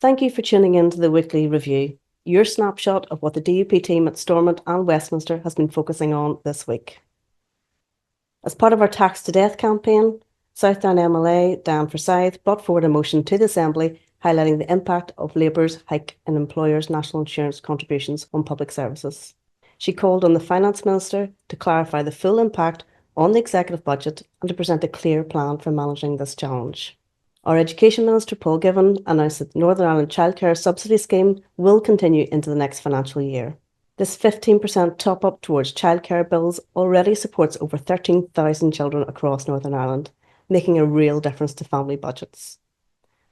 Thank you for tuning in to the weekly review, your snapshot of what the DUP team at Stormont and Westminster has been focusing on this week. As part of our Tax to Death campaign, Southdown MLA Dan Forsyth brought forward a motion to the Assembly highlighting the impact of Labour's hike in employers' national insurance contributions on public services. She called on the Finance Minister to clarify the full impact on the executive budget and to present a clear plan for managing this challenge. Our Education Minister Paul Givan announced that the Northern Ireland Childcare Subsidy Scheme will continue into the next financial year. This 15% top-up towards childcare bills already supports over 13,000 children across Northern Ireland, making a real difference to family budgets.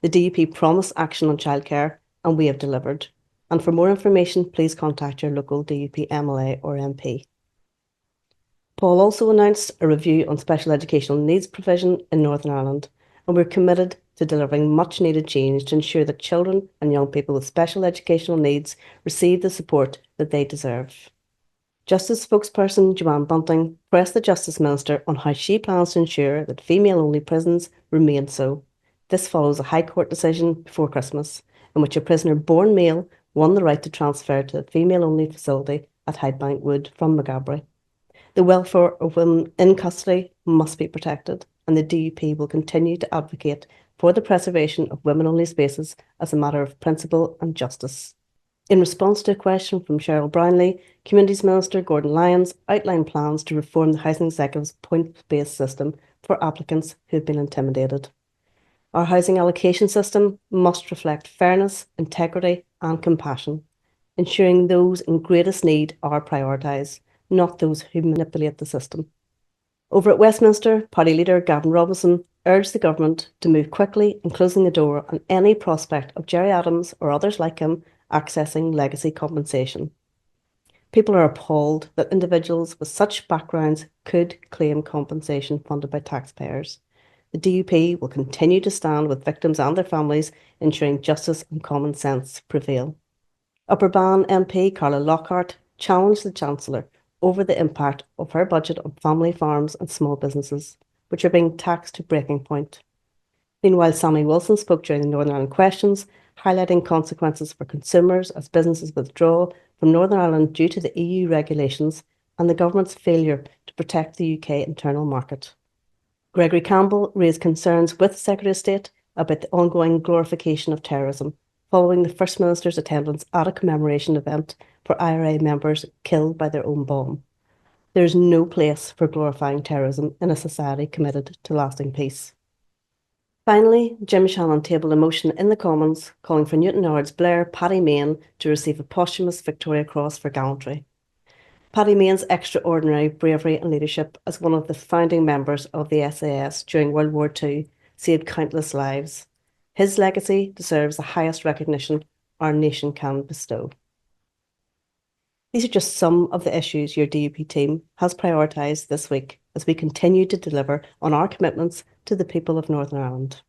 The DUP promised action on childcare, and we have delivered. And for more information, please contact your local DUP MLA or MP. Paul also announced a review on special educational needs provision in Northern Ireland, and we're committed to delivering much-needed change to ensure that children and young people with special educational needs receive the support that they deserve. Justice spokesperson Joanne Bunting pressed the Justice Minister on how she plans to ensure that female-only prisons remain so. This follows a High Court decision before Christmas, in which a prisoner born male won the right to transfer to a female-only facility at Highbank Wood from Maghaberry. The welfare of women in custody must be protected, and the DUP will continue to advocate for the preservation of women-only spaces as a matter of principle and justice. In response to a question from Cheryl Brownlee, Communities Minister Gordon Lyons outlined plans to reform the Housing Executive's point-based system for applicants who have been intimidated. Our housing allocation system must reflect fairness, integrity and compassion, ensuring those in greatest need are prioritised, not those who manipulate the system. Over at Westminster, Party Leader Gavin Robinson urged the government to move quickly in closing the door on any prospect of Gerry Adams or others like him accessing legacy compensation. People are appalled that individuals with such backgrounds could claim compensation funded by taxpayers. The DUP will continue to stand with victims and their families, ensuring justice and common sense prevail. Upper Bann MP Carla Lockhart challenged the Chancellor over the impact of her budget on family farms and small businesses, which are being taxed to breaking point. Meanwhile, Sammy Wilson spoke during the Northern Ireland Questions, highlighting consequences for consumers as businesses withdraw from Northern Ireland due to the EU regulations and the government's failure to protect the UK internal market. Gregory Campbell raised concerns with the Secretary of State about the ongoing glorification of terrorism, following the First Minister's attendance at a commemoration event for IRA members killed by their own bomb. There is no place for glorifying terrorism in a society committed to lasting peace. Finally, Jim Shannon tabled a motion in the Commons calling for Newtownards Blair Paddy Mayne to receive a posthumous Victoria Cross for gallantry. Paddy Mayne's extraordinary bravery and leadership as one of the founding members of the SAS during World War II saved countless lives. His legacy deserves the highest recognition our nation can bestow. These are just some of the issues your DUP team has prioritised this week as we continue to deliver on our commitments to the people of Northern Ireland.